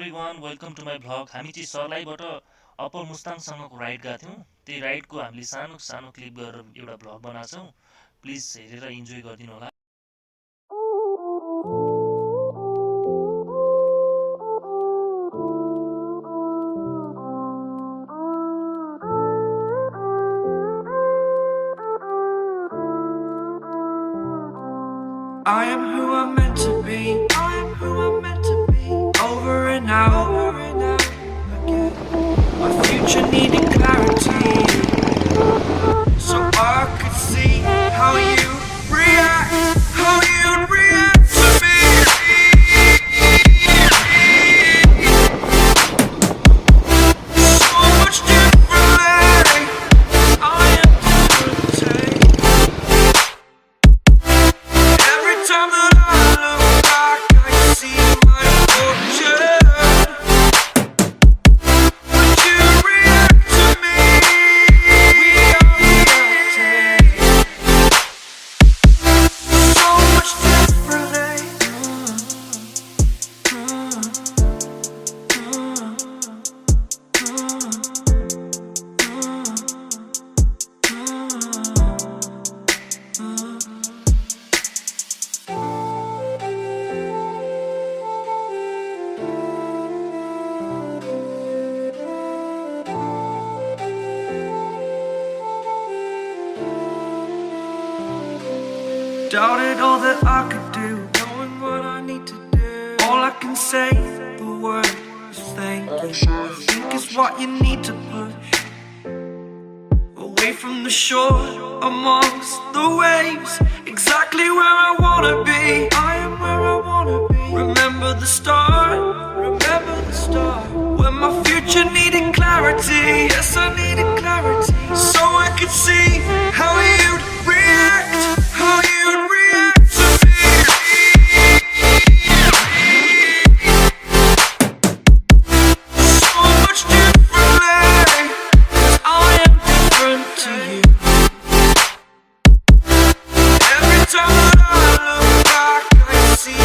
Everyone, welcome to my vlog. हामी चाहिँ सरलाहीबाट upper मुस्ताङसम्मको ride गएको थियौँ। त्यही राइडको हामीले सानो सानो क्लिप गरेर एउटा भ्लग बनाएको छौँ। प्लिज हेरेर इन्जोय गरिदिनु होला। I am who I'm meant to be. I am who I'm meant to be. Over and out, again. My future needed clarity, so I could see how you react, how you'd react to me. So much differently. I am different. Every time that I look back, I see my fortune. Would you react to me? We are reacting so much differently. Doubted all that I could do, knowing what I need to do. All I can say, the word is thank you. I think it's what you need to push away from the shore, amongst the waves. Exactly where I wanna be. I am where I wanna be. Remember the start, remember the start, when my future needed clarity. Yes, I needed clarity, so I could see how you'd react, how you'd react to me. So much differently, 'cause I am different to you. Every time that I look back, I see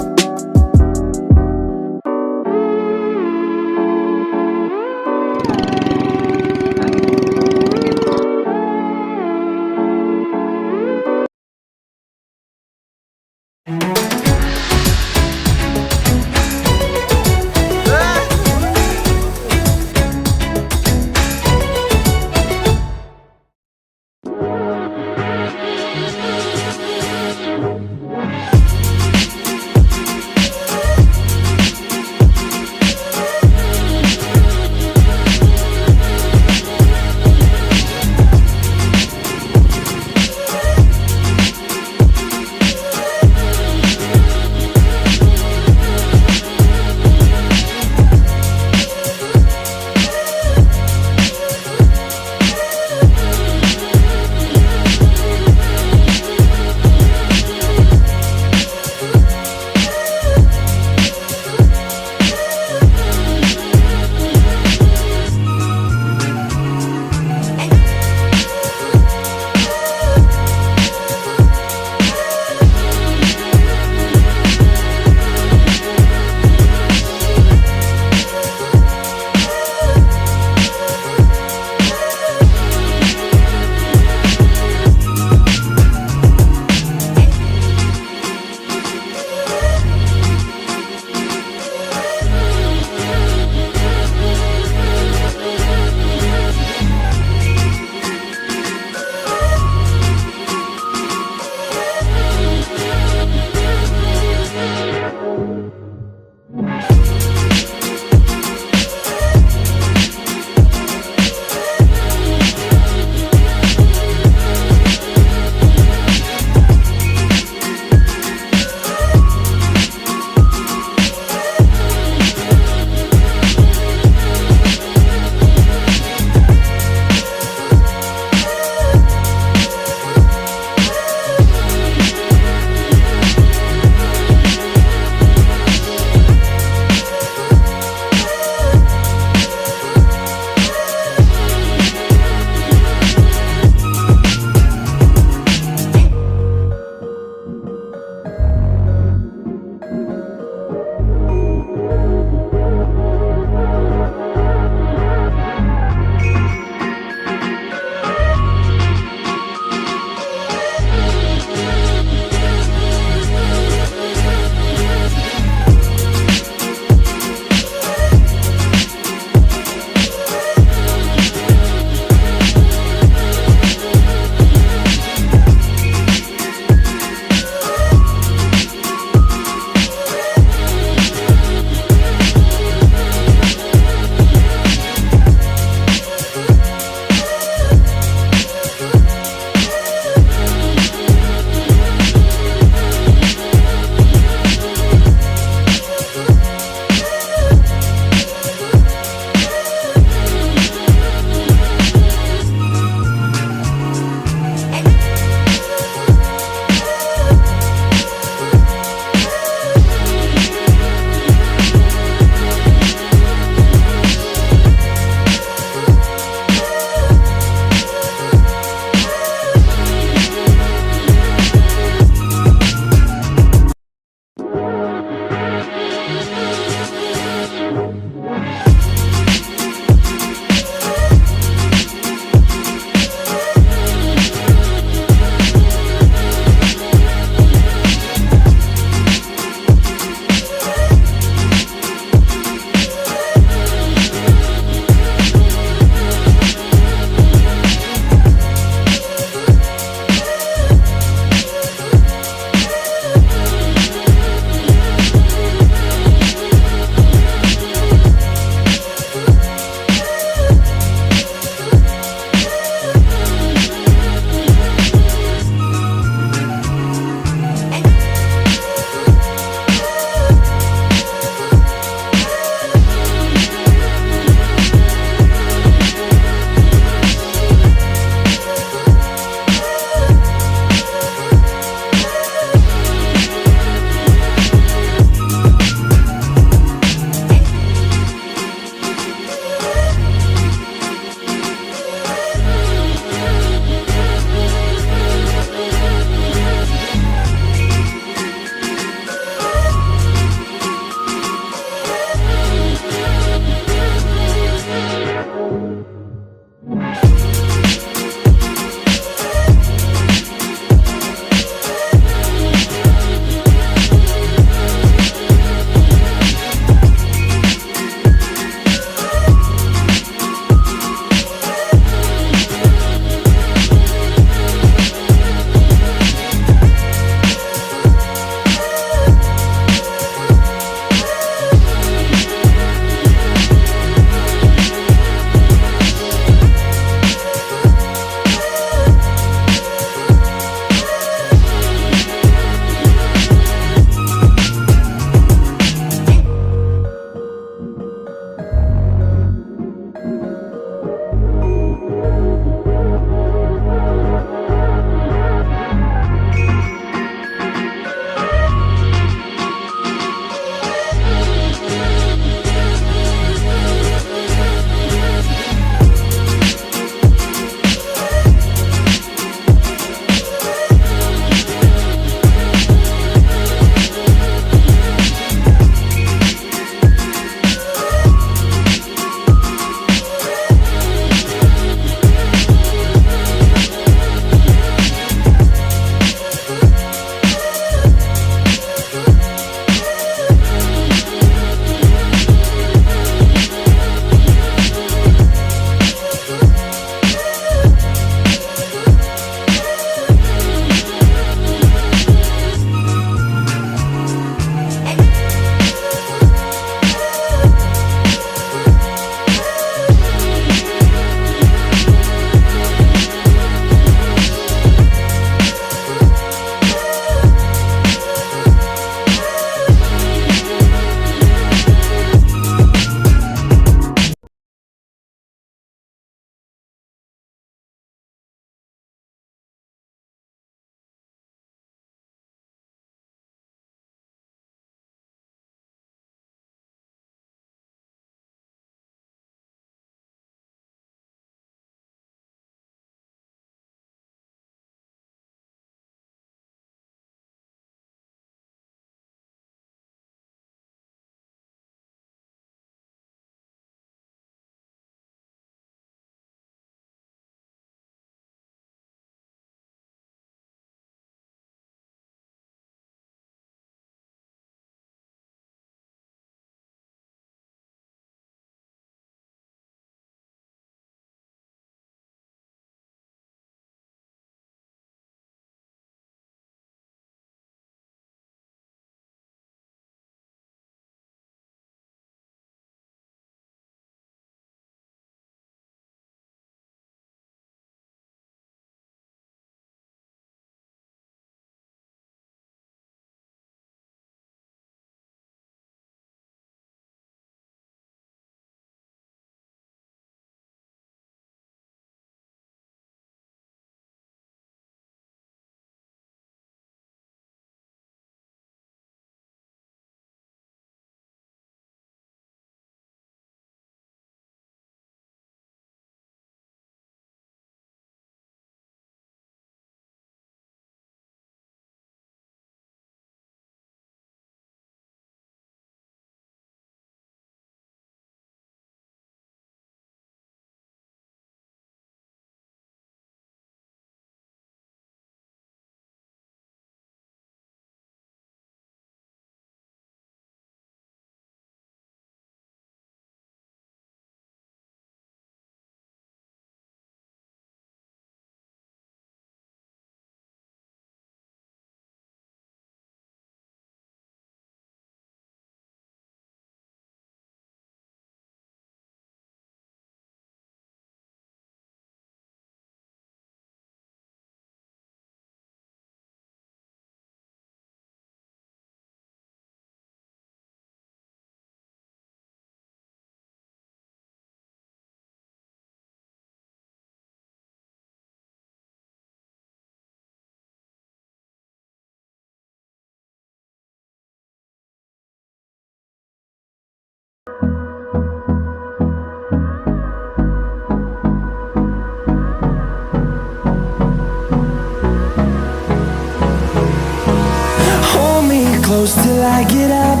close till I get up.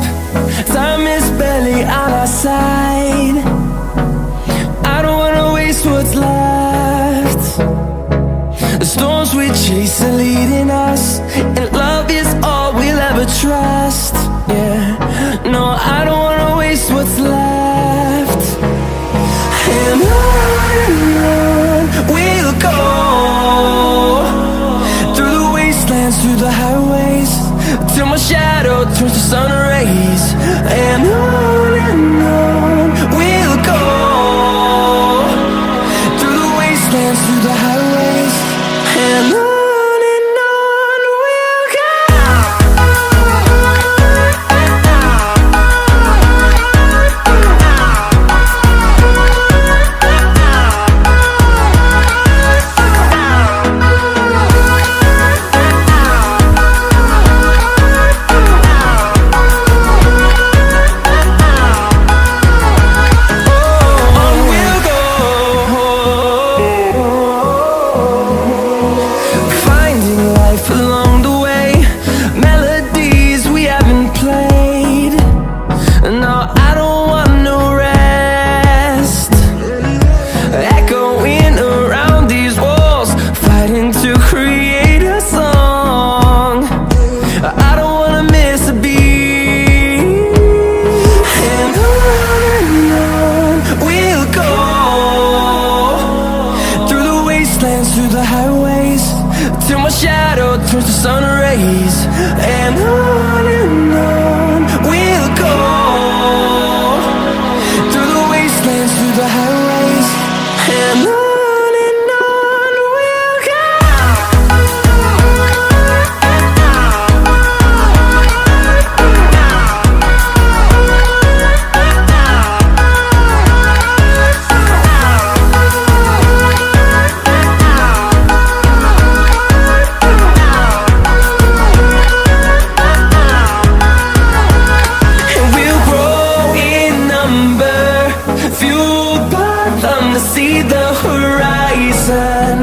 Time is barely on our side. I don't wanna waste what's left. The storms we chase are leading us, and love is all we'll ever trust. Yeah, no, I don't wanna waste what's left. And on we'll go, through the wastelands, through the highways, till my shadow turns to sun rays. And on we'll go, through the wastelands, through the highways, and on we'll go. Through the highways, till my shadow turns to sun rays. And on we'll go, through the wastelands, through the highways, and on we'll go. See the horizon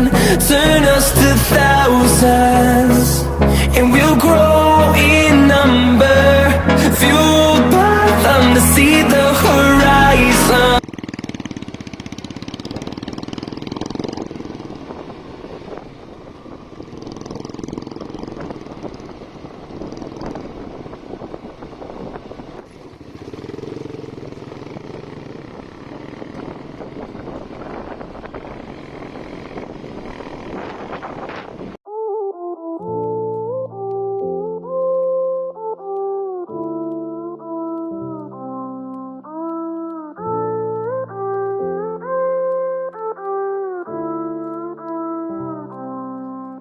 turn us to thousands, and we'll grow in number, fueled by them to see the horizon.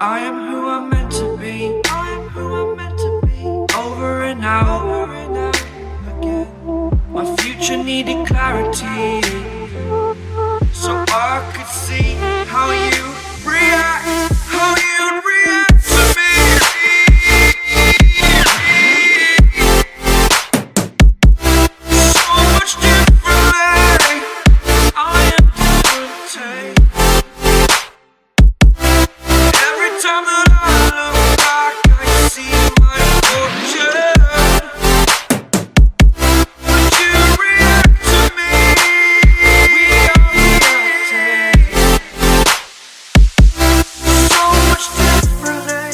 I am who I'm meant to be. I am who I'm meant to be. Over and out again. My future needed clarity, so I could see how you react, how you'd react to me. So much differently. I am different. Every time that I look back, I see my fortune. Would you react to me? We are reacting so much differently.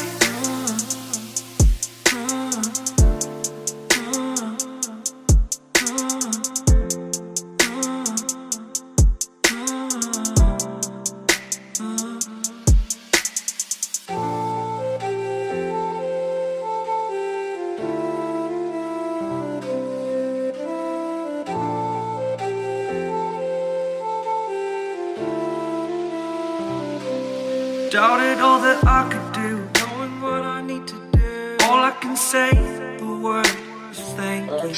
Doubted all that I could do, knowing what I need to do. All I can say, the word is thank you. I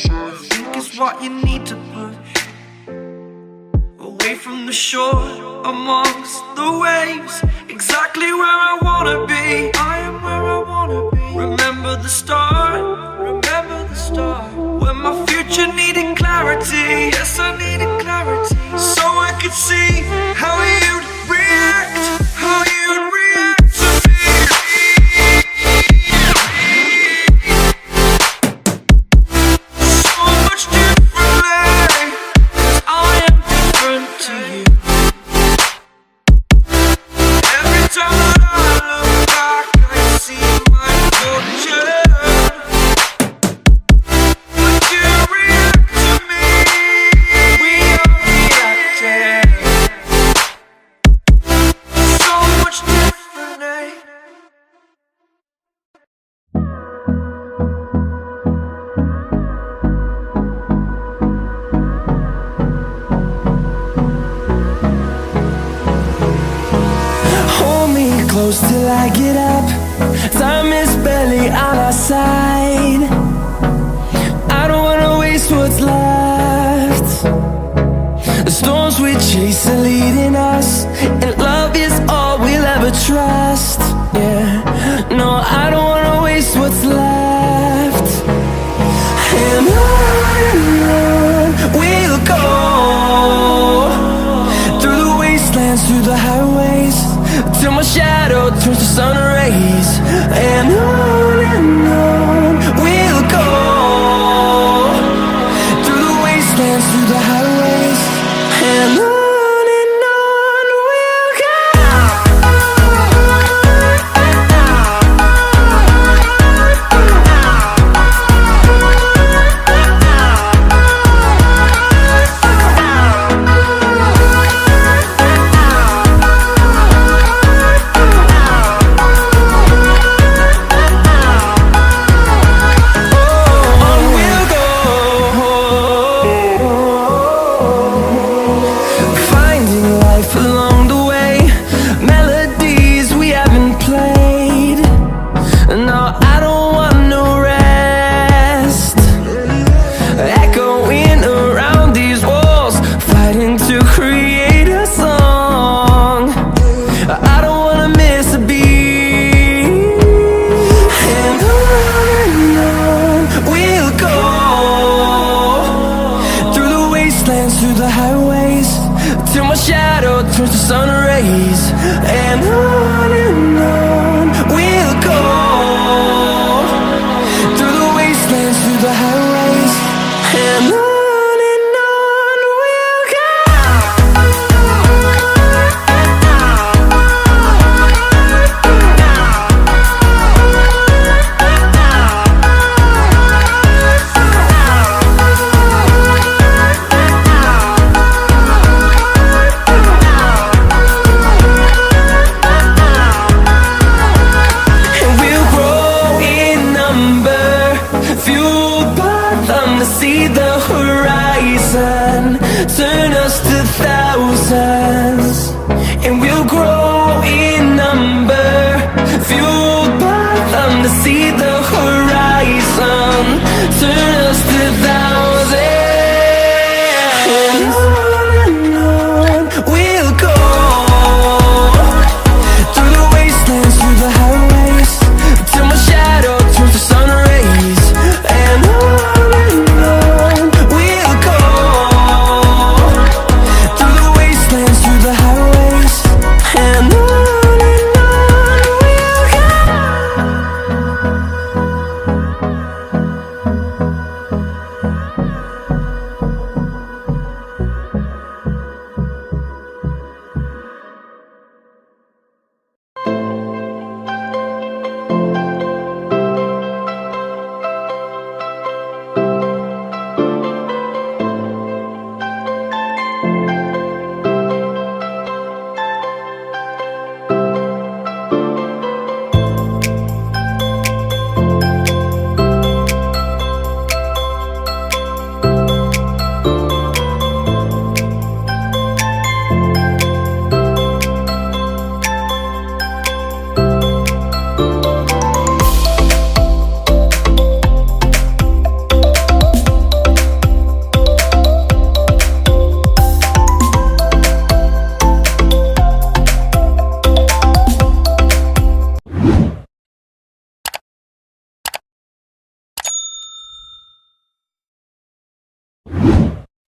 think it's what you need to push away from the shore, amongst the waves, exactly where I wanna be. I am where I wanna be. Remember the start, when my future needed clarity. Yes, I needed clarity, so I could see how you'd react, how you'd react to me. close till I get up. Time is barely on our side. I don't wanna waste what's left. The storms we chase are leading us, and love is all we'll ever trust. Yeah, no, I don't wanna waste what's left. And on we'll go, through the wastelands, through the highways, till my shadow turns to sun rays. And on we'll go, through the wastelands, through the highways, and on we'll go. Through the highways, till my shadow turns to sun rays. And on